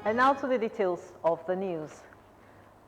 And now to the details of the news.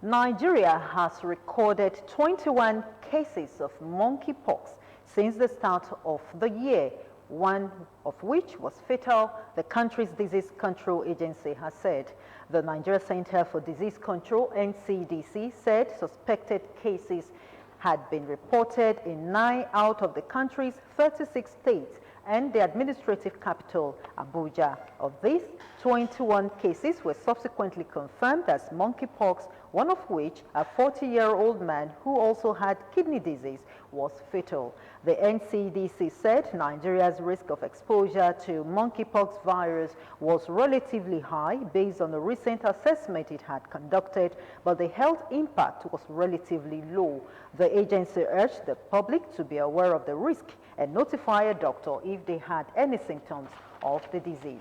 Nigeria has recorded 21 cases of monkeypox since the start of the year, one of which was fatal, the country's disease control agency has said. The Nigeria Center for Disease Control, NCDC, said suspected cases had been reported in 9 out of the country's 36 states and the administrative capital, Abuja. Of these, 21 cases were subsequently confirmed as monkeypox, one of which, a 40-year-old man who also had kidney disease, was fatal. The NCDC said Nigeria's risk of exposure to monkeypox virus was relatively high based on the recent assessment it had conducted, but the health impact was relatively low. The agency urged the public to be aware of the risk and notify a doctor if they had any symptoms of the disease.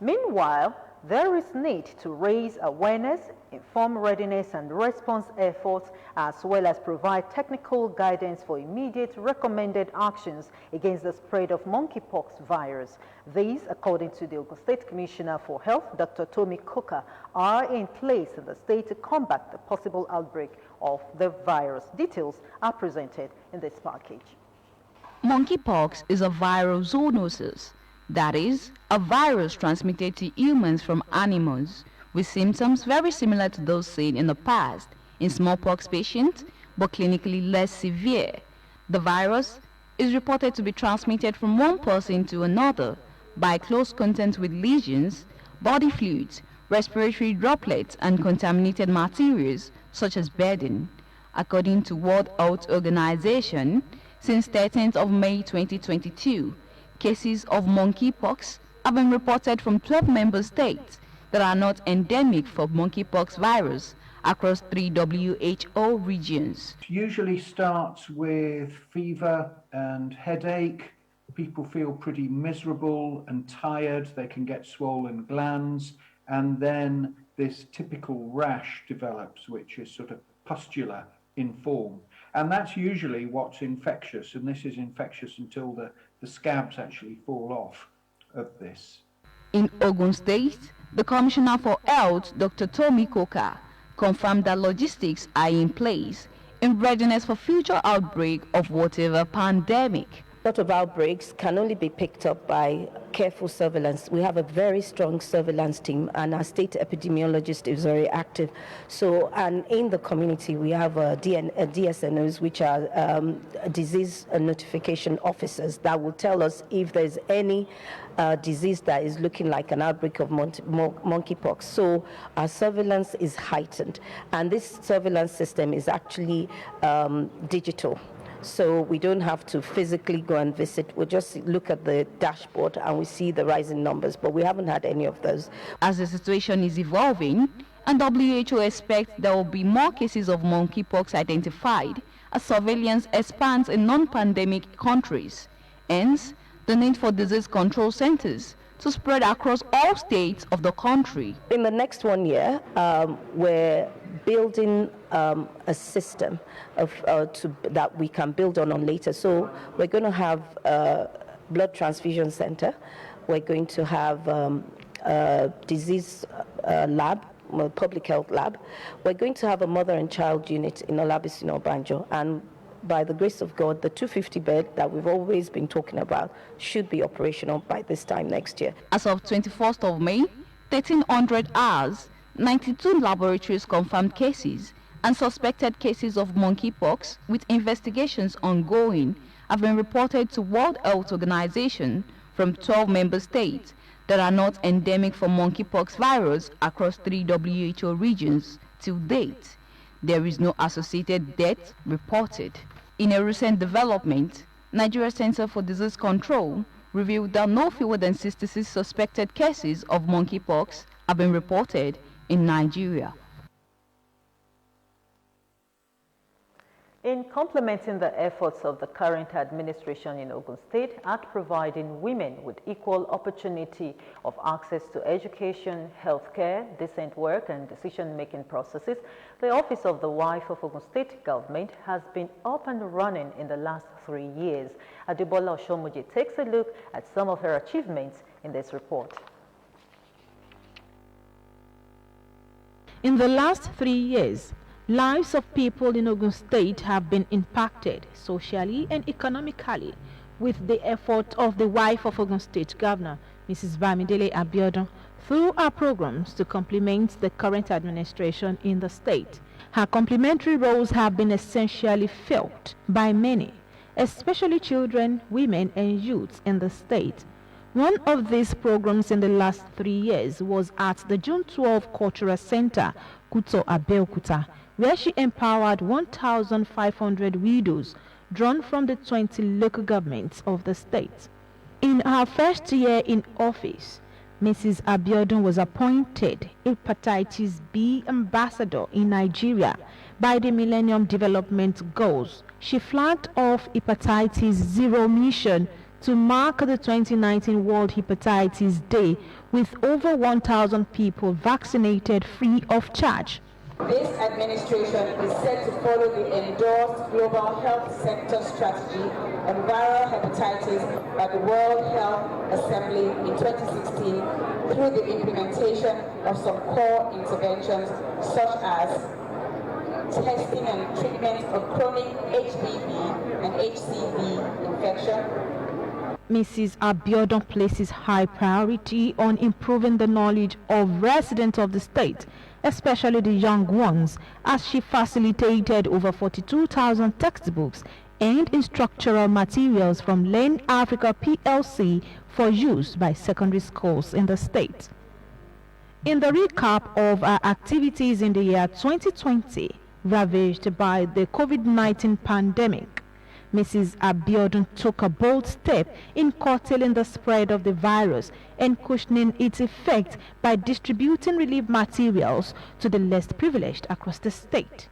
Meanwhile, there is need to raise awareness, inform readiness and response efforts, as well as provide technical guidance for immediate recommended actions against the spread of monkeypox virus. These, according to the Ogun State Commissioner for Health, Dr. Tomi Koka, are in place in the state to combat the possible outbreak of the virus. Details are presented in this package. Monkeypox is a viral zoonosis. That is, a virus transmitted to humans from animals, with symptoms very similar to those seen in the past in smallpox patients, but clinically less severe. The virus is reported to be transmitted from one person to another by close contact with lesions, body fluids, respiratory droplets, and contaminated materials such as bedding. According to World Health Organization, since 13th of May 2022, cases of monkeypox have been reported from 12 member states that are not endemic for monkeypox virus across 3 WHO regions. It usually starts with fever and headache. People feel pretty miserable and tired. They can get swollen glands, and then this typical rash develops, which is sort of pustular in form. And that's usually what's infectious, and this is infectious until the scabs actually fall off of this. In Ogun State, the Commissioner for Health, Dr. Tomi Koka, confirmed that logistics are in place in readiness for future outbreak of whatever pandemic. A lot of outbreaks can only be picked up by careful surveillance. We have a very strong surveillance team, and our state epidemiologist is very active. So, and in the community, we have DSNOs, which are disease notification officers that will tell us if there's any disease that is looking like an outbreak of monkeypox. So our surveillance is heightened, and this surveillance system is actually digital. So we don't have to physically go and visit. We'll just look at the dashboard and we see the rising numbers, but we haven't had any of those. As the situation is evolving, and WHO expects there will be more cases of monkeypox identified as surveillance expands in non-pandemic countries. Hence, the need for disease control centers to spread across all states of the country. In the next 1 year, we're building a system that we can build on later. So we're going to have a blood transfusion center. We're going to have a disease lab, a public health lab. We're going to have a mother and child unit in Olabisi in Obanjo, and by the grace of God, the 250 bed that we've always been talking about should be operational by this time next year. As of 21st of May, 1300 hours, 92 laboratories confirmed cases and suspected cases of monkeypox with investigations ongoing have been reported to World Health Organization from 12 member states that are not endemic for monkeypox virus across 3 WHO regions till date. There is no associated death reported. In a recent development, Nigeria Center for Disease Control revealed that no fewer than 66 suspected cases of monkeypox have been reported in Nigeria. In complementing the efforts of the current administration in Ogun State at providing women with equal opportunity of access to education, healthcare, decent work, and decision-making processes, the Office of the Wife of Ogun State Government has been up and running in the last 3 years. Adebola Oshomoji takes a look at some of her achievements in this report. In the last 3 years, lives of people in Ogun State have been impacted socially and economically with the effort of the wife of Ogun State Governor, Mrs. Bamidele Abiodun, through her programs to complement the current administration in the state. Her complementary roles have been essentially felt by many, especially children, women, and youths in the state. One of these programs in the last 3 years was at the June 12 Cultural Center, Kuto Abeokuta, where she empowered 1,500 widows drawn from the 20 local governments of the state. In her first year in office, Mrs. Abiodun was appointed Hepatitis B ambassador in Nigeria by the Millennium Development Goals. She flagged off Hepatitis Zero mission to mark the 2019 World Hepatitis Day with over 1,000 people vaccinated free of charge. This administration is set to follow the endorsed Global Health Sector Strategy on viral hepatitis by the World Health Assembly in 2016 through the implementation of some core interventions such as testing and treatment of chronic HBV and HCV infection. Mrs. Abiodun places high priority on improving the knowledge of residents of the state, especially the young ones, as she facilitated over 42,000 textbooks and instructional materials from Learn Africa PLC for use by secondary schools in the state. In the recap of our activities in the year 2020, ravaged by the COVID-19 pandemic, Mrs. Abiodun took a bold step in curtailing the spread of the virus and cushioning its effect by distributing relief materials to the less privileged across the state.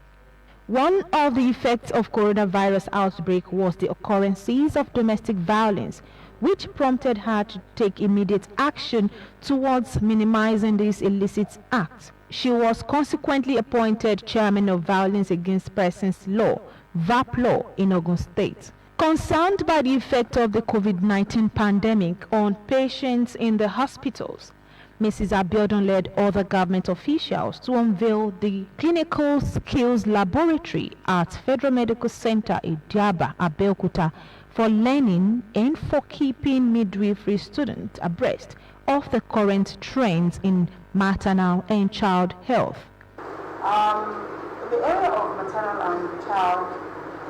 One of the effects of coronavirus outbreak was the occurrences of domestic violence, which prompted her to take immediate action towards minimizing these illicit acts. She was consequently appointed Chairman of Violence Against Persons Law, VAP Law, in Ogun State. Concerned by the effect of the COVID-19 pandemic on patients in the hospitals, Mrs. Abiodun led other government officials to unveil the Clinical Skills Laboratory at Federal Medical Center in Diaba, Abeokuta, for learning and for keeping midwifery students abreast of the current trends in maternal and child health. In the area of maternal and child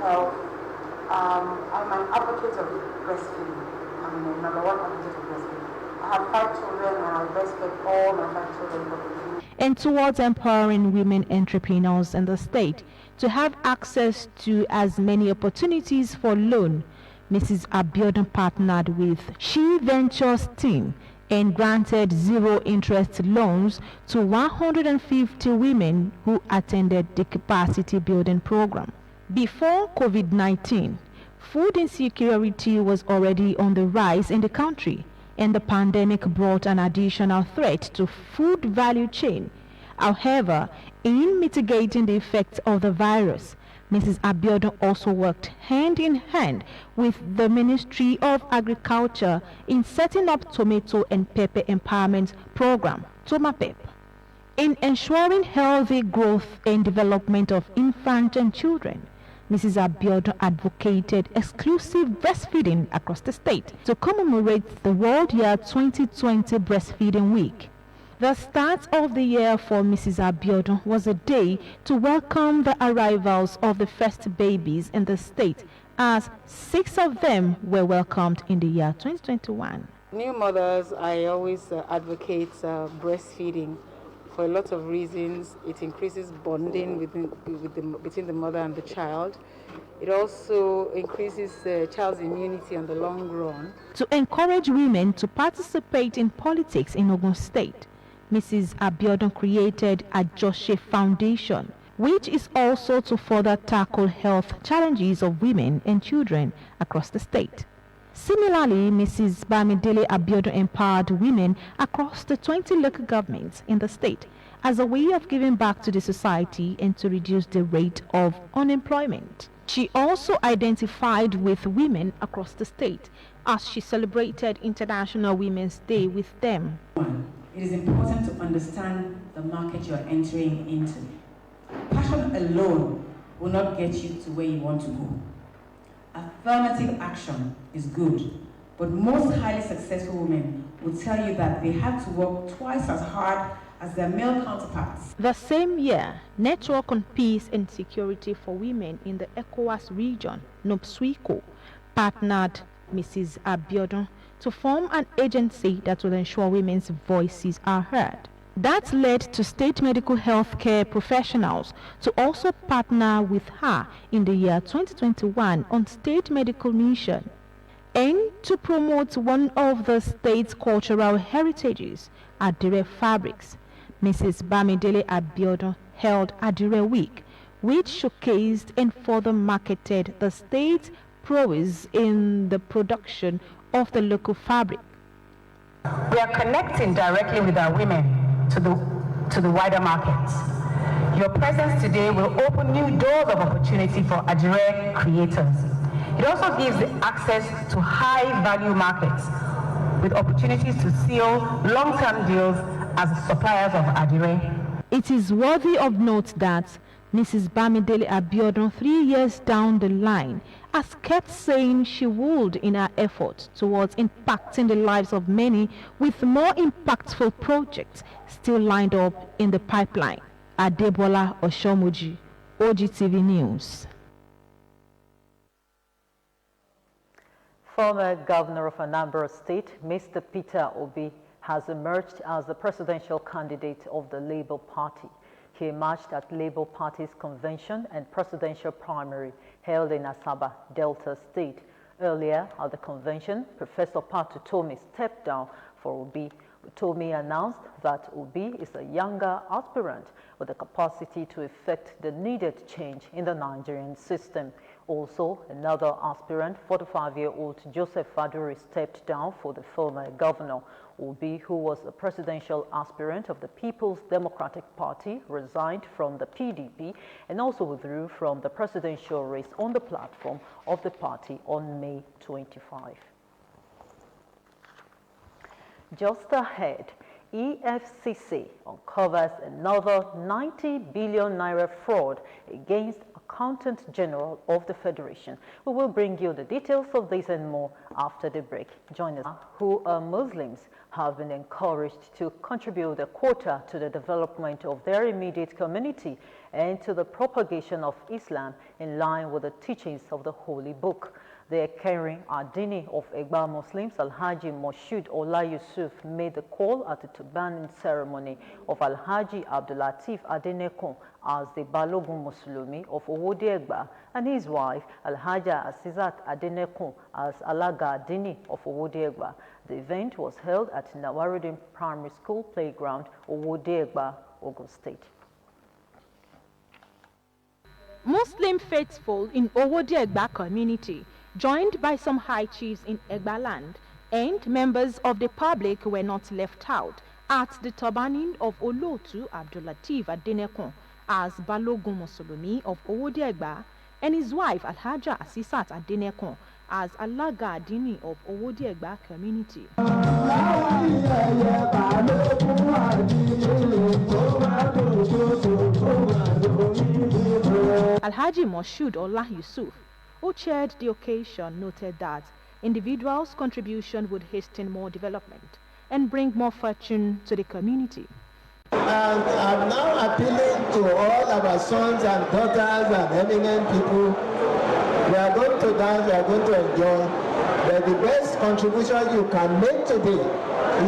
health, I'm an advocate of breastfeeding. I'm the number one advocate of breastfeeding. I have 5 children and I breastfeed all my 5 children. And towards empowering women entrepreneurs in the state to have access to as many opportunities for loan, Mrs. Abiodun partnered with She Ventures team and granted zero-interest loans to 150 women who attended the capacity building program. Before COVID-19, food insecurity was already on the rise in the country, and the pandemic brought an additional threat to food value chain. However, in mitigating the effects of the virus, Mrs. Abiodun also worked hand in hand with the Ministry of Agriculture in setting up tomato and pepper empowerment program, TomaPep. In ensuring healthy growth and development of infants and children, Mrs. Abiodun advocated exclusive breastfeeding across the state to commemorate the World Year 2020 Breastfeeding Week. The start of the year for Mrs. Abiodun was a day to welcome the arrivals of the first babies in the state, as 6 of them were welcomed in the year 2021. New mothers, I always advocate breastfeeding for a lot of reasons. It increases bonding between the mother and the child. It also increases the child's immunity in the long run. To encourage women to participate in politics in Ogun State, Mrs. Abiodun created a Joshe Foundation, which is also to further tackle health challenges of women and children across the state. Similarly, Mrs. Bamidele Abiodun empowered women across the 20 local governments in the state as a way of giving back to the society and to reduce the rate of unemployment. She also identified with women across the state as she celebrated International Women's Day with them. It is important to understand the market you are entering into. Passion alone will not get you to where you want to go. Affirmative action is good, but most highly successful women will tell you that they have to work twice as hard as their male counterparts. The same year, Network on Peace and Security for Women in the ECOWAS region, NOPSWICO, partnered Mrs. Abiodun to form an agency that will ensure women's voices are heard. That led to state medical health care professionals to also partner with her in the year 2021 on state medical mission and to promote one of the state's cultural heritages, Adire fabrics. Mrs. Bamidele Abiodun held Adire Week, which showcased and further marketed the state's prowess in the production of the local fabric. We are connecting directly with our women to the wider markets. Your presence today will open new doors of opportunity for Adire creators. It also gives access to high-value markets with opportunities to seal long-term deals as suppliers of Adire. It is worthy of note that Mrs. Bamidele Abiodun, 3 years down the line, has kept saying she would in her efforts towards impacting the lives of many with more impactful projects still lined up in the pipeline. Adebola Oshomuji, OGTV News. Former Governor of Anambra State, Mr. Peter Obi, has emerged as the presidential candidate of the Labour Party. He emerged at Labour Party's convention and presidential primary held in Asaba, Delta State. Earlier at the convention, Professor Patu Tomi stepped down for Obi. Tomi announced that Obi is a younger aspirant with the capacity to effect the needed change in the Nigerian system. Also, another aspirant, 45-year-old Joseph Faduri, stepped down for the former governor. Obi, who was a presidential aspirant of the People's Democratic Party, resigned from the PDP and also withdrew from the presidential race on the platform of the party on May 25. Just ahead, EFCC uncovers another 90 billion naira fraud against Accountant General of the Federation. We will bring you the details of this and more after the break. Join us. Who are Muslims have been encouraged to contribute a quota to the development of their immediate community and to the propagation of Islam in line with the teachings of the Holy Book. The Kering Adini of Egba Muslims, Alhaji Moshood Ola Yusuf, made the call at the turbaning ceremony of Alhaji Abdulatif Adenekun as the Balogun Muslumi of Owode Egba and his wife, Alhaja Asizat Adenekun, as Alaga Adini of Owode Egba. The event was held at Nawaruddin Primary School Playground, Owode Egba, Ogun State. Muslim faithful in Owode Egba community, joined by some high chiefs in Egba land, and members of the public were not left out at the turbaning of Olotu Abdulatif Adenekun as Balogun Musulumi of Owode Egba and his wife Alhaja Asisat Adenekun as Alaga Adini of Owode Egba community. Alhaji Moshood Ola Yusuf, who chaired the occasion, noted that individuals' contribution would hasten more development and bring more fortune to the community. And I'm now appealing to all our sons and daughters and eminent people. We are going to dance, we are going to enjoy, but the best contribution you can make today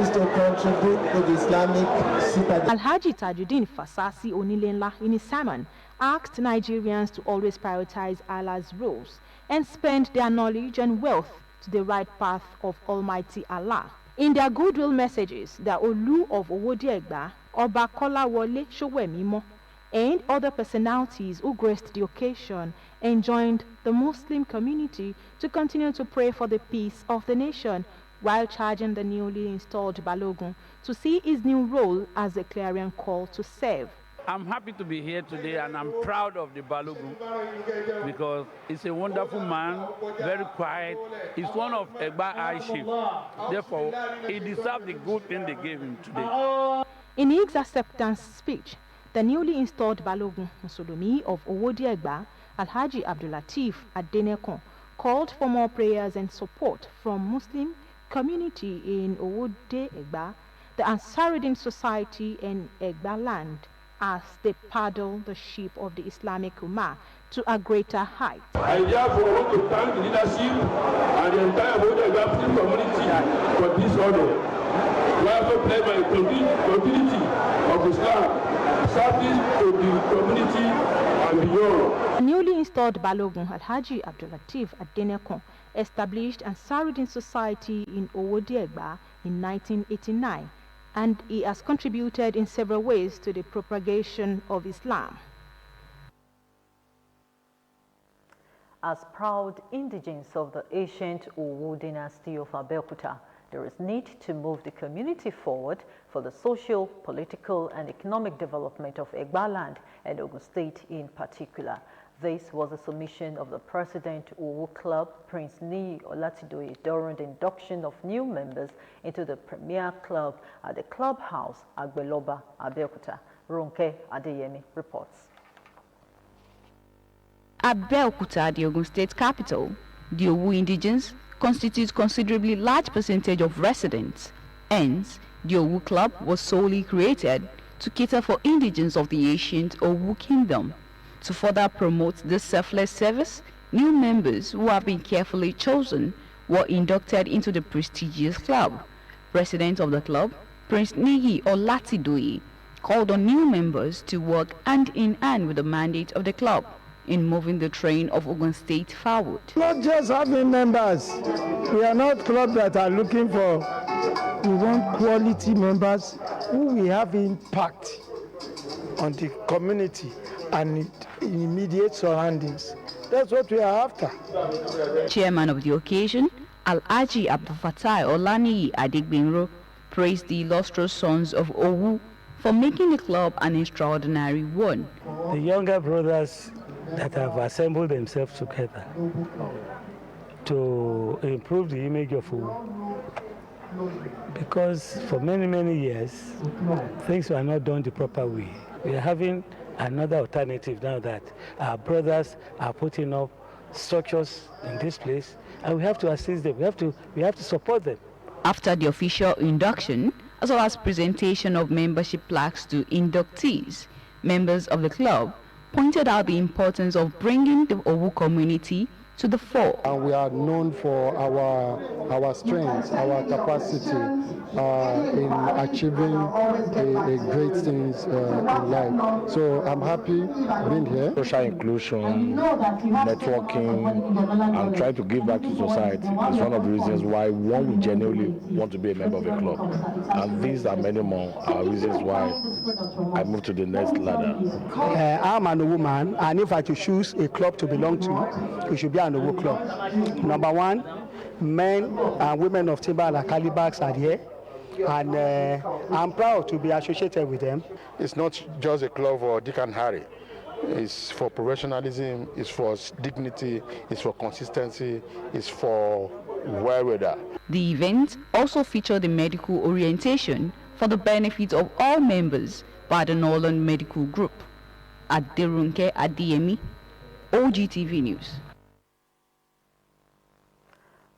is to contribute to the Islamic citadel. Alhaji Tajuddin Fasasi Onilenla, in his sermon, asked Nigerians to always prioritize Allah's rules and spend their knowledge and wealth to the right path of Almighty Allah. In their goodwill messages, the Olu of Owode Egba, Oba Kolawole Sowemimo, and other personalities who graced the occasion enjoined the Muslim community to continue to pray for the peace of the nation while charging the newly installed Balogun to see his new role as a clarion call to serve. I'm happy to be here today, and I'm proud of the Balogun because he's a wonderful man, very quiet. He's one of Egba High Chief. Therefore, he deserves the good thing they gave him today. In his acceptance speech, the newly installed Balogun Musolumi of Owodi Egba, Alhaji Abdulateef Adenekon, called for more prayers and support from Muslim community in Owodi Egba, the Ansarudin Society in Egba land, as they paddle the ship of the Islamic Ummah to a greater height. I therefore want to thank the leadership and the entire Owodi community for this honor. We also pledge my continuity of Islam, service to the community and beyond. The newly installed Balogun Alhaji Abdulateef Adenekon established Ansarudin Society in Owodi Egba in 1989. And he has contributed in several ways to the propagation of Islam. As proud indigents of the ancient Owu dynasty of Abeokuta, there is need to move the community forward for the social, political, and economic development of Egba land and Ogun State in particular. This was a submission of the President Owu Club, Prince Niyi Olatidoye, during the induction of new members into the Premier Club at the Clubhouse, Agbeloba, Abeokuta. Ronke Adeyemi reports. Abeokuta, the Ogun State capital, the Owu indigents constitute considerably large percentage of residents. Hence, the Owu Club was solely created to cater for indigents of the ancient Owu kingdom. To further promote this selfless service, new members who have been carefully chosen were inducted into the prestigious club. President of the club, Prince Niyi Olatidoye, called on new members to work hand in hand with the mandate of the club in moving the train of Ogun State forward. Not just having members. We are not club that are looking for. We want quality members who will have impact on the community and immediate surroundings. That's what we are after. Chairman of the occasion, Alhaji Abdulfatai Olaniyi Adegbinro, praised the illustrious sons of Owu for making the club an extraordinary one. The younger brothers that have assembled themselves together to improve the image of Owu, because for many, many years, things were not done the proper way. We are having another alternative now that our brothers are putting up structures in this place, and we have to assist them. We have to support them. After the official induction, as well as presentation of membership plaques to inductees, members of the club pointed out the importance of bringing the Owu community to the fore. And we are known for our strengths, our capacity in achieving a great things in life. So I'm happy being here. Social inclusion, networking, and trying to give back to society is one of the reasons why one would genuinely want to be a member of a club. And these and many more are reasons why I moved to the next ladder. I'm an Owu man, and if I to choose a club to belong to, it should be an Owu club. Number one, men and women of timber and calibax are here, and I'm proud to be associated with them. It's not just a club for Dick and Harry. It's for professionalism, it's for dignity, it's for consistency, it's for weather. The event also featured a medical orientation for the benefit of all members by the Northern Medical Group. Aderunke Adeyemi, OGTV News.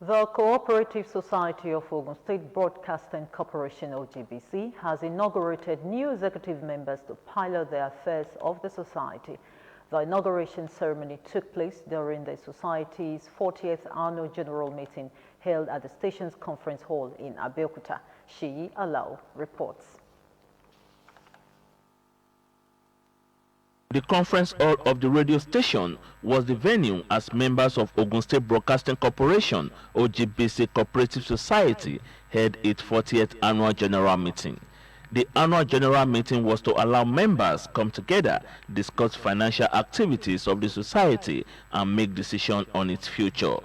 The Cooperative Society of Ogun State Broadcasting Corporation, OGBC, has inaugurated new executive members to pilot the affairs of the society. The inauguration ceremony took place during the society's 40th annual general meeting held at the station's conference hall in Abeokuta. Sheyi Alao reports. The conference hall of the radio station was the venue as members of Ogun State Broadcasting Corporation, OGBC Cooperative Society, held its 40th annual general meeting. The annual general meeting was to allow members come together, discuss financial activities of the society, and make decisions on its future.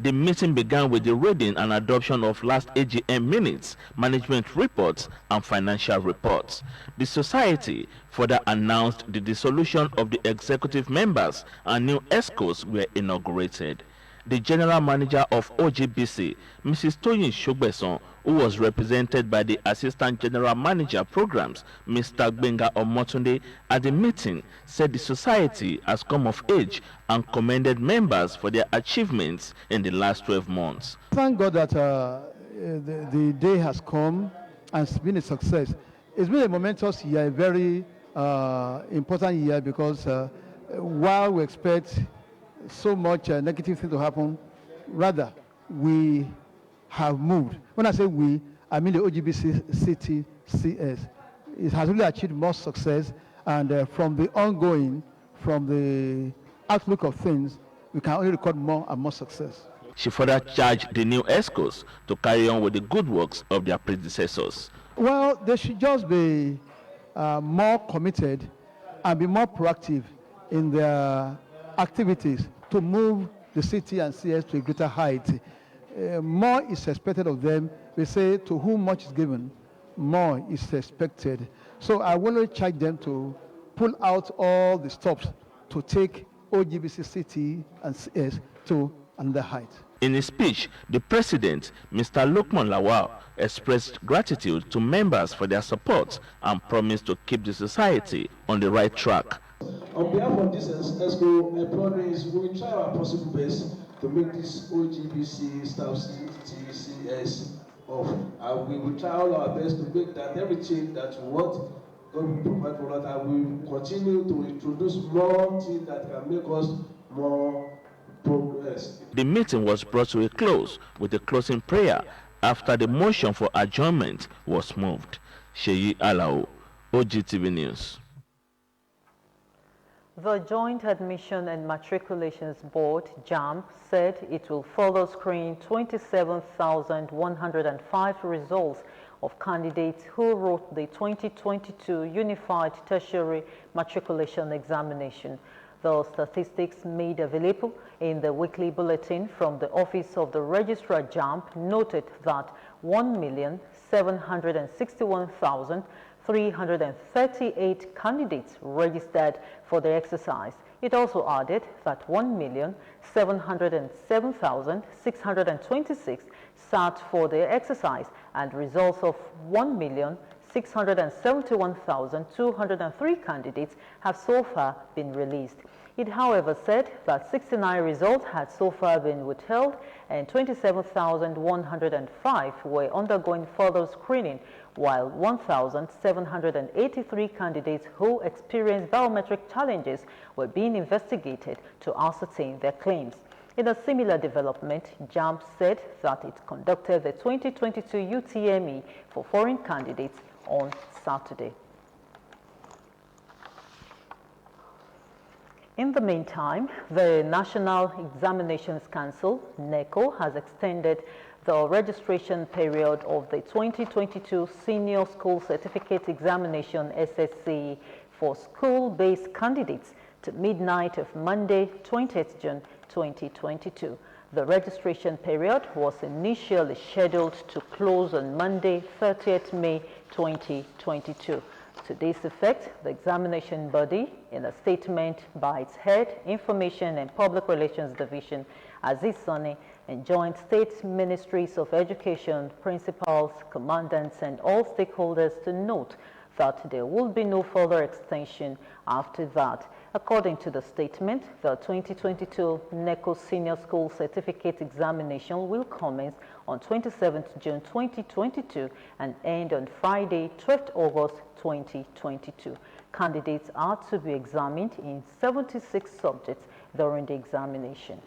The meeting began with the reading and adoption of last AGM minutes, management reports, and financial reports. The society further announced the dissolution of the executive members and new ESCOs were inaugurated. The general manager of OGBC, Mrs. Toyin Shogbeson, who was represented by the assistant general manager programs, Mr. Gbenga Omotunde, at the meeting, said the society has come of age and commended members for their achievements in the last 12 months. Thank God that the day has come and it's been a success. It's been a momentous year, a very important year, because while we expect so much negative thing to happen, rather we have moved. When I say we, I mean the OGBC City CS. It has really achieved more success, and from the ongoing, from the outlook of things, we can only record more and more success. She further charged the new ESCOs to carry on with the good works of their predecessors. Well, they should just be more committed and be more proactive in their activities to move the city and CS to a greater height. More is expected of them. We say, to whom much is given, more is expected. So I will charge them to pull out all the stops to take OGBC City and CS to another height. In his speech, the president, Mr. Lukman Lawal, expressed gratitude to members for their support and promised to keep the society on the right track. On behalf of this ESCO employees, we will try our possible best to make this OGBC staff CTCS off. And we will try all our best to make that everything that we want God will provide for us, and we will continue to introduce more things that can make us more progress. The meeting was brought to a close with a closing prayer after the motion for adjournment was moved. Sheyi Alao, OGTV News. The Joint Admission and Matriculations Board, JAMB, said it will further screen 27,105 results of candidates who wrote the 2022 Unified Tertiary Matriculation Examination. The statistics made available in the weekly bulletin from the Office of the Registrar JAMB noted that 1,761,338 candidates registered for the exercise. It also added that 1,707,626 sat for the exercise, and results of 1,671,203 candidates have so far been released. It, however, said that 69 results had so far been withheld and 27,105 were undergoing further screening, while 1,783 candidates who experienced biometric challenges were being investigated to ascertain their claims. In a similar development, JAMB said that it conducted the 2022 UTME for foreign candidates on Saturday. In the meantime, the National Examinations Council, NECO, has extended the registration period of the 2022 Senior School Certificate Examination SSCE for school-based candidates to midnight of Monday, 20th June 2022. The registration period was initially scheduled to close on Monday, 30th May 2022. To this effect, the examination body, in a statement by its head, Information and Public Relations Division, Aziz Sani, enjoined state ministries of education, principals, commandants, and all stakeholders to note that there will be no further extension after that. According to the statement, the 2022 NECO Senior School Certificate Examination will commence on 27th June 2022 and end on Friday, 12th August 2022. Candidates are to be examined in 76 subjects during the examination.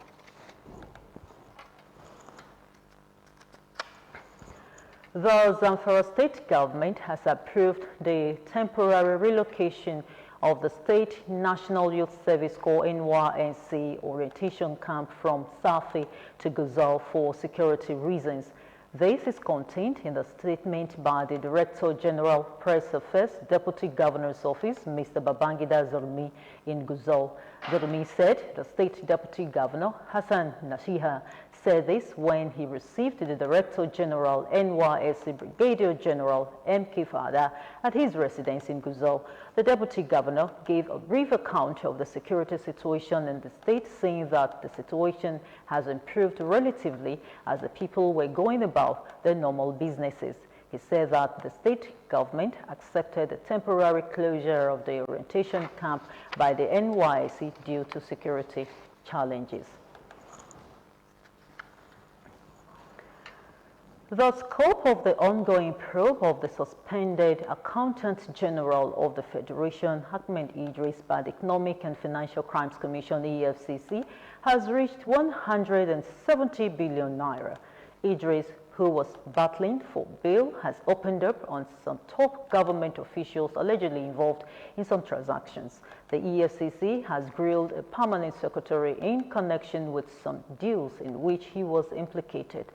The Zamfara State Government has approved the temporary relocation of the State National Youth Service Corps NYSC orientation camp from Safi to Guzau for security reasons. This is contained in the statement by the Director General Press Affairs, Deputy Governor's Office, Mr. Babangida Zulumi in Gusau. Zulumi said the State Deputy Governor, Hassan Nashiha, said this when he received the Director General NYSC Brigadier General M.K. Fada at his residence in Gusau. The Deputy Governor gave a brief account of the security situation in the state, saying that the situation has improved relatively as the people were going about their normal businesses. He said that the state government accepted the temporary closure of the orientation camp by the NYSC due to security challenges. The scope of the ongoing probe of the suspended Accountant General of the Federation, Ahmed Idris, by the Economic and Financial Crimes Commission, EFCC, has reached 170 billion naira. Idris, who was battling for bail, has opened up on some top government officials allegedly involved in some transactions. The EFCC has grilled a permanent secretary in connection with some deals in which he was implicated.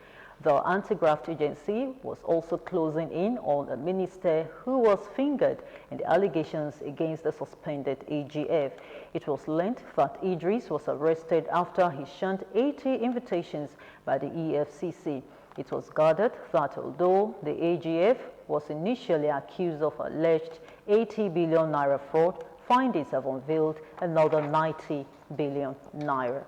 The anti-graft agency was also closing in on a minister who was fingered in the allegations against the suspended AGF. It was learned that Idris was arrested after he shunned 80 invitations by the EFCC. It was gathered that although the AGF was initially accused of alleged 80 billion naira fraud, findings have unveiled another 90 billion naira.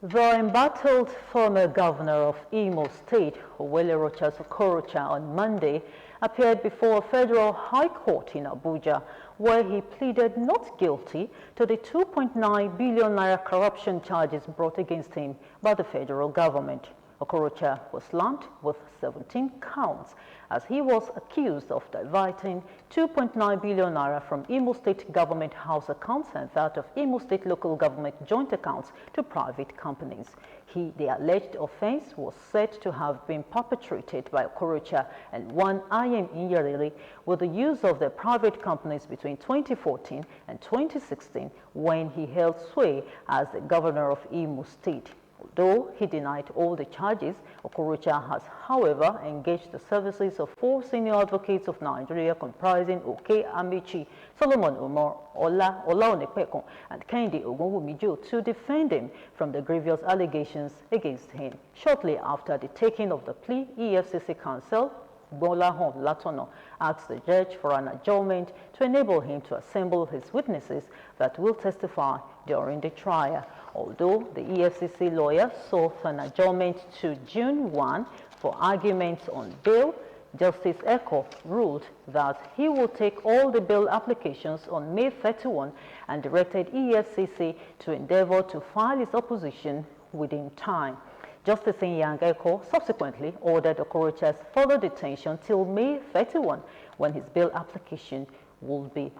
The embattled former governor of Imo State, Owelerocha Okorocha, on Monday appeared before a federal high court in Abuja, where he pleaded not guilty to the 2.9 billion naira corruption charges brought against him by the federal government. Okorocha was slammed with 17 counts as he was accused of diverting 2.9 billion naira from Imo State government house accounts and that of Imo State local government joint accounts to private companies. The alleged offense was said to have been perpetrated by Okorocha and one I.M. Inyerere with the use of their private companies between 2014 and 2016 when he held sway as the governor of Imo State. Although he denied all the charges, Okorocha has, however, engaged the services of 4 senior advocates of Nigeria comprising Oke Amici, Solomon Umar, Ola Onepekon, and Kendi Ogunwumijo to defend him from the grievous allegations against him. Shortly after the taking of the plea, EFCC counsel Bolahon Latono asked the judge for an adjournment to enable him to assemble his witnesses that will testify during the trial. Although the EFCC lawyer sought an adjournment to June 1 for arguments on bail, Justice Eko ruled that he will take all the bail applications on May 31 and directed EFCC to endeavor to file its opposition within time. Justice Nyang Eko subsequently ordered Okorocha's further detention till May 31 when his bail application will be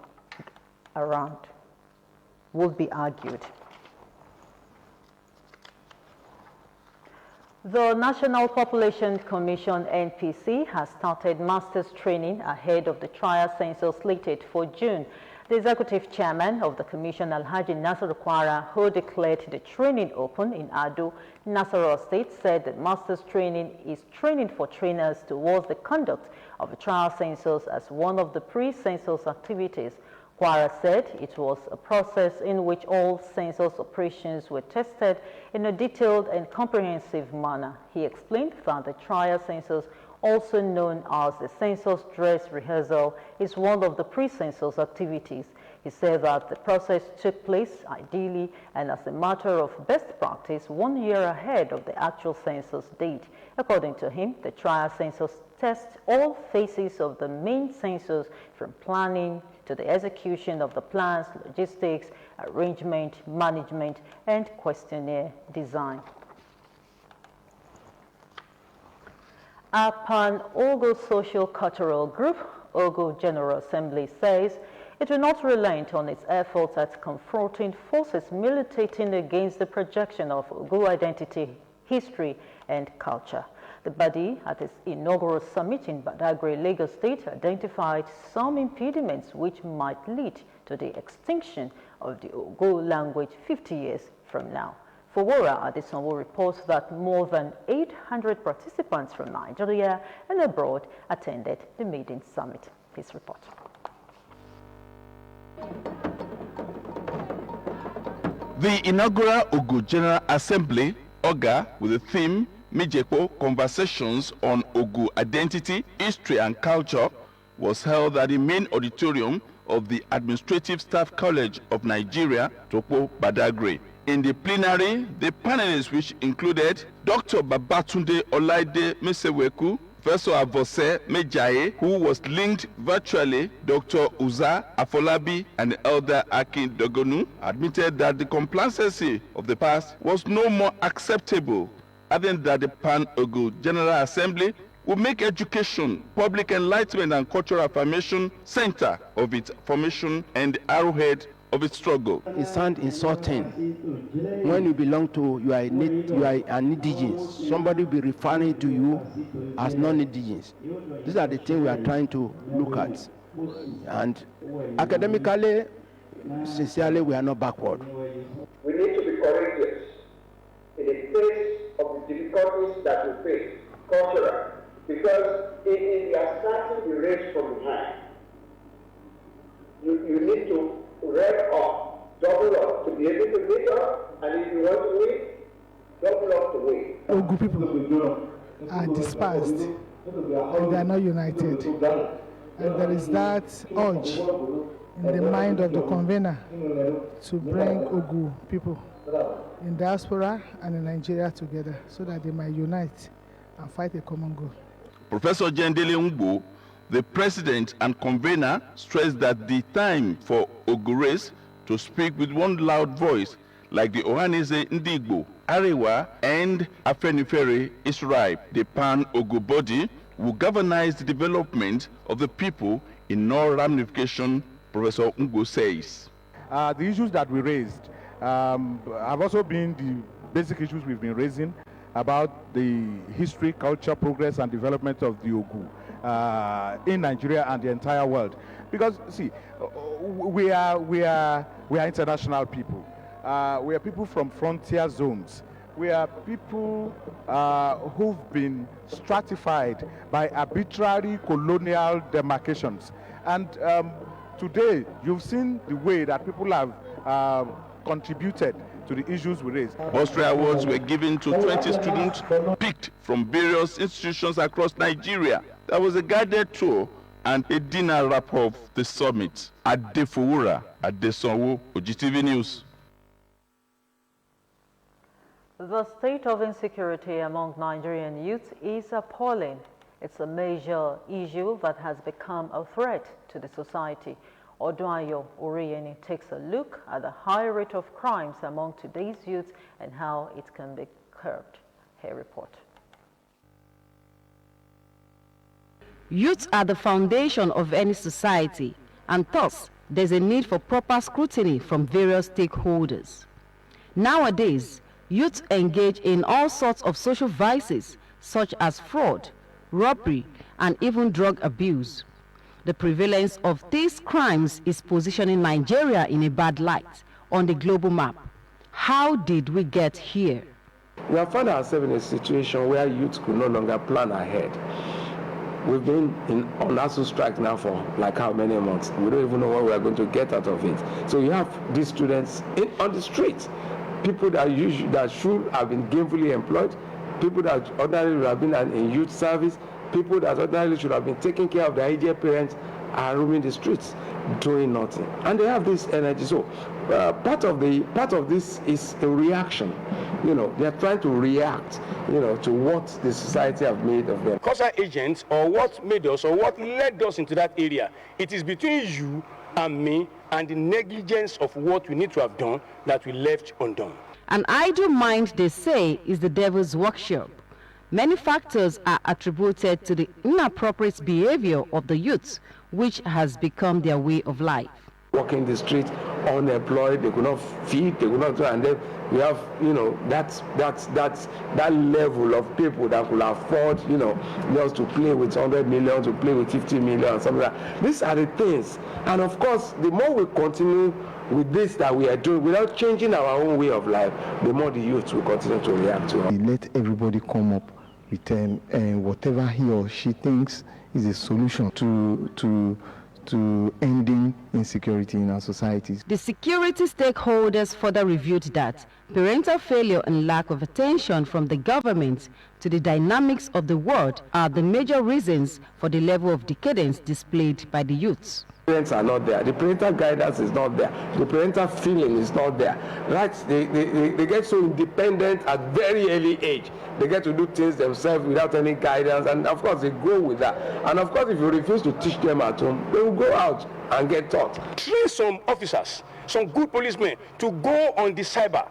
argued. The National Population Commission, NPC, has started master's training ahead of the trial census slated for June. The executive chairman of the commission, Alhaji Nasser Kwara, who declared the training open in Ado, Nasarawa State, said that master's training is training for trainers towards the conduct of a trial census as one of the pre-census activities. Kwara said it was a process in which all census operations were tested in a detailed and comprehensive manner. He explained that the trial census, also known as the census dress rehearsal, is one of the pre-census activities. He said that the process took place ideally and as a matter of best practice 1 year ahead of the actual census date. According to him, the trial census tests all phases of the main census, from planning to the execution of the plans, logistics, arrangement, management, and questionnaire design. A pan-Ogo social cultural group, Ogo General Assembly, says it will not relent on its efforts at confronting forces militating against the projection of Ogo identity, history, and culture. The body, at its inaugural summit in Badagry, Lagos State, identified some impediments which might lead to the extinction of the Ogo language 50 years from now. Fowora Adesanwo reports that more than 800 participants from Nigeria and abroad attended the maiden summit. Please report. The inaugural Ogu General Assembly, OGA, with the theme Mijepo Conversations on Ogu Identity, History and Culture, was held at the main auditorium of the Administrative Staff College of Nigeria, Topo Badagry. In the plenary, the panelists, which included Dr. Babatunde Olaide Meseweku, Professor Avose Mejaye, who was linked virtually, Dr. Uza Afolabi, and Elder Akin Dogonu, admitted that the complacency of the past was no more acceptable, adding that the Pan-Ogu General Assembly will make education, public enlightenment, and cultural affirmation center of its formation and the arrowhead of its struggle. It sounds insulting when you belong to, you are an indigenous. Somebody will be referring to you as non-indigenous. These are the things we are trying to look at. And academically, sincerely, we are not backward. We need to be courageous in the face of the difficulties that we face, cultural, because if you are starting the race from behind, you need to rev up, double up to be able to meet up, and if you want to win, double up to win. Ogu people are dispersed and they are not united. And there is that urge in the mind of the convener to bring Ogu people in diaspora and in Nigeria together so that they might unite and fight a common goal. Professor Jendele Ngbo, the president and convener, stressed that the time for Ogures to speak with one loud voice, like the Ohanese Ndigbo, Arewa, and Afenifere, is ripe. The Pan-Ogu body will galvanize the development of the people in all ramifications, Professor Ngbo says. The issues that we raised have also been the basic issues we've been raising about the history, culture, progress, and development of the Ogu in Nigeria and the entire world. Because, see, we are international people. We are people from frontier zones. We are people who've been stratified by arbitrary colonial demarcations. And today, you've seen the way that people have contributed to the issues we raised. Bursary awards were given to 20 students picked from various institutions across Nigeria. There was a guided tour and a dinner wrap of the summit at Fowora Adesanwo, OGTV News. The state of insecurity among Nigerian youth is appalling. It's a major issue that has become a threat to the society. Odunayo Oriyeni takes a look at the high rate of crimes among today's youth and how it can be curbed. Here report. Youth are the foundation of any society, and thus there's a need for proper scrutiny from various stakeholders. Nowadays, youth engage in all sorts of social vices such as fraud, robbery, and even drug abuse. The prevalence of these crimes is positioning Nigeria in a bad light on the global map. How did we get here? We have found ourselves in a situation where youth could no longer plan ahead. We've been on ASU strike now for like how many months? We don't even know what we are going to get out of it. So you have these students on the street, people that should have been gainfully employed, people that ordinarily would have been in youth service, people that ordinarily should have been taking care of their aged parents are roaming the streets doing nothing, and they have this energy. So part of this is a reaction. You know, they are trying to react, you know, to what the society have made of them. Cultural agents, or what made us, or what led us into that area, it is between you and me and the negligence of what we need to have done that we left undone. An idle mind, they say, is the devil's workshop. Many factors are attributed to the inappropriate behavior of the youths, which has become their way of life. Walking the street, unemployed, they could not feed, they could not do, and then we have, you know, that level of people that could afford, you know, just to play with 100 million, to play with 50 million, something like that. These are the things, and of course, the more we continue with this that we are doing, without changing our own way of life, the more the youth will continue to react to it. Let everybody come up with whatever he or she thinks is a solution to ending insecurity in our societies. The security stakeholders further reviewed that parental failure and lack of attention from the government to the dynamics of the world are the major reasons for the level of decadence displayed by the youths. Parents are not there. The parental guidance is not there. The parental feeling is not there. Right? They get so independent at very early age. They get to do things themselves without any guidance, and of course they grow with that. And of course, if you refuse to teach them at home, they will go out and get taught. Train some officers, some good policemen to go on the cyber.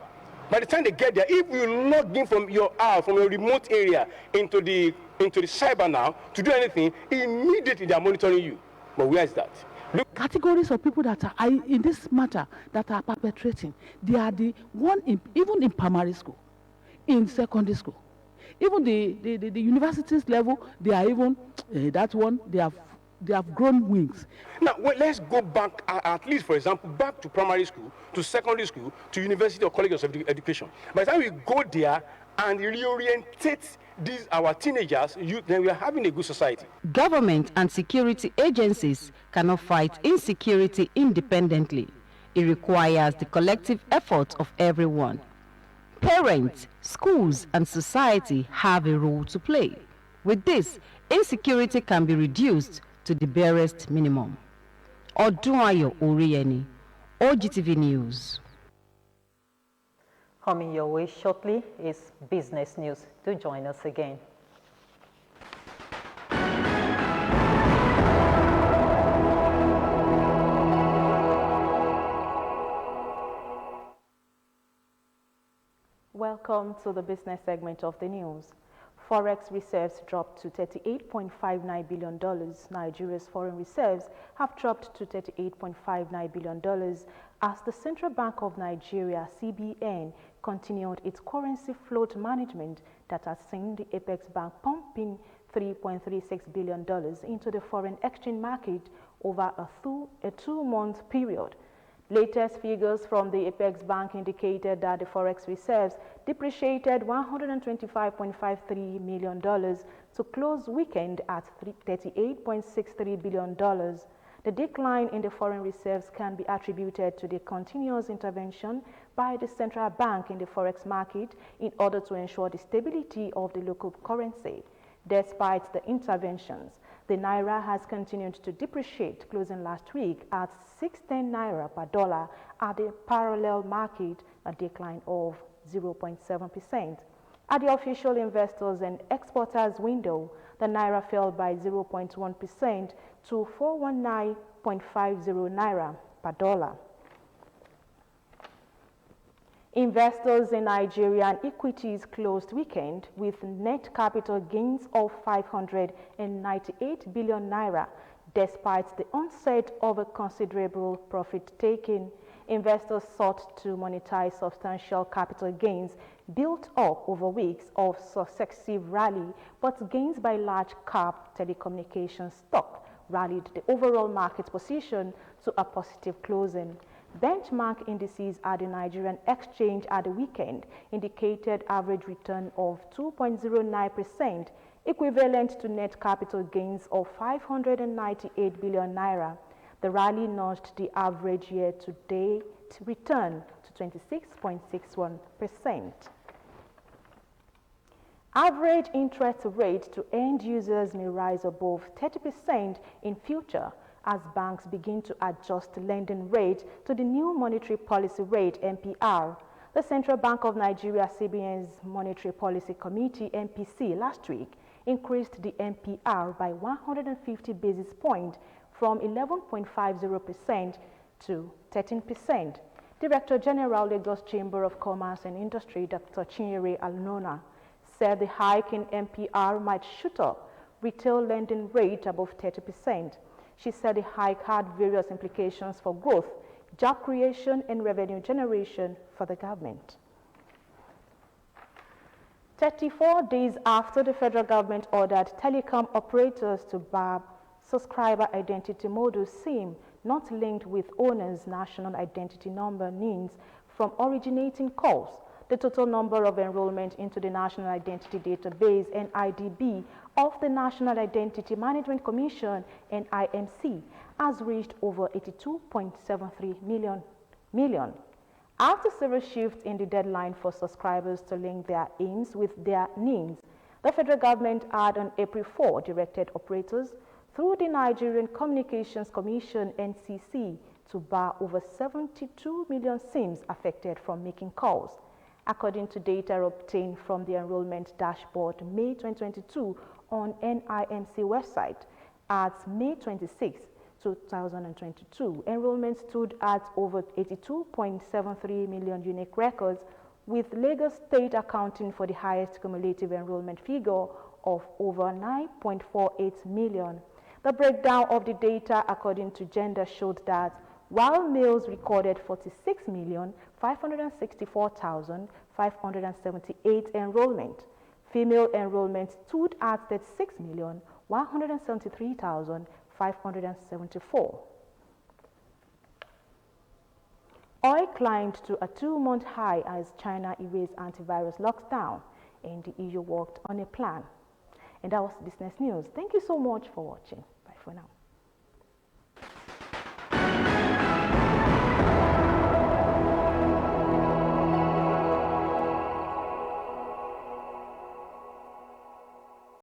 By the time they get there, if you log in from your house, from your remote area into the cyber now to do anything, immediately they are monitoring you. But where is that? Look. Categories of people that are in this matter that are perpetrating, they are the one even in primary school, in secondary school, even the universities level. They are even that one. They have grown wings. Now let's go back at least, for example, back to primary school, to secondary school, to university or colleges of education. By the time we go there and reorientate our teenagers, then we are having a good society. Government and security agencies cannot fight insecurity independently. It requires the collective effort of everyone. Parents, schools, and society have a role to play. With this, insecurity can be reduced to the barest minimum. Odunayo Oriyeni, OGTV News. Coming your way shortly is business news. Do join us again. Welcome to the business segment of the news. Forex reserves dropped to $38.59 billion. Nigeria's foreign reserves have dropped to $38.59 billion as the Central Bank of Nigeria, CBN, continued its currency float management that has seen the Apex Bank pumping $3.36 billion into the foreign exchange market over a two-month period. Latest figures from the Apex Bank indicated that the forex reserves depreciated $125.53 million to close weekend at $38.63 billion. The decline in the foreign reserves can be attributed to the continuous intervention by the central bank in the forex market in order to ensure the stability of the local currency. Despite the interventions, the Naira has continued to depreciate, closing last week at 610 Naira per dollar at the parallel market, a decline of 0.7%. At the official investors and exporters window, the Naira fell by 0.1% to 419.50 Naira per dollar. Investors in Nigerian equities closed weekend with net capital gains of 598 billion naira. Despite the onset of a considerable profit taking, investors sought to monetize substantial capital gains built up over weeks of successive rally, but gains by large cap telecommunications stock rallied the overall market position to a positive closing. Benchmark indices at the Nigerian exchange at the weekend indicated average return of 2.09%, equivalent to net capital gains of 598 billion naira. The rally notched the average year-to-date return to 26.61%. Average interest rate to end users may rise above 30% in future as banks begin to adjust lending rate to the new monetary policy rate, MPR. The Central Bank of Nigeria, CBN's Monetary Policy Committee, MPC, last week increased the MPR by 150 basis points from 11.50% to 13%. Director General, Lagos Chamber of Commerce and Industry, Dr. Chinyere Alnona, said the hike in MPR might shoot up retail lending rate above 30%. She said the hike had various implications for growth, job creation, and revenue generation for the government. 34 days after the federal government ordered telecom operators to bar subscriber identity model SIM not linked with owners' national identity number NINs from originating calls. The total number of enrollment into the National Identity Database, NIDB, of the National Identity Management Commission, NIMC, has reached over 82.73 million. After several shifts in the deadline for subscribers to link their INs with their NINs, the federal government had on April 4 directed operators through the Nigerian Communications Commission, NCC, to bar over 72 million SIMs affected from making calls. According to data obtained from the enrollment dashboard May 2022 on NIMC website, at May 26, 2022, enrollment stood at over 82.73 million unique records, with Lagos State accounting for the highest cumulative enrollment figure of over 9.48 million. The breakdown of the data according to gender showed that while males recorded 46,564,578 enrollment, female enrollment stood at 36,173,574. Oil climbed to a 2-month high as China erased antivirus lockdown and the EU worked on a plan. And that was Business News. Thank you so much for watching. Bye for now.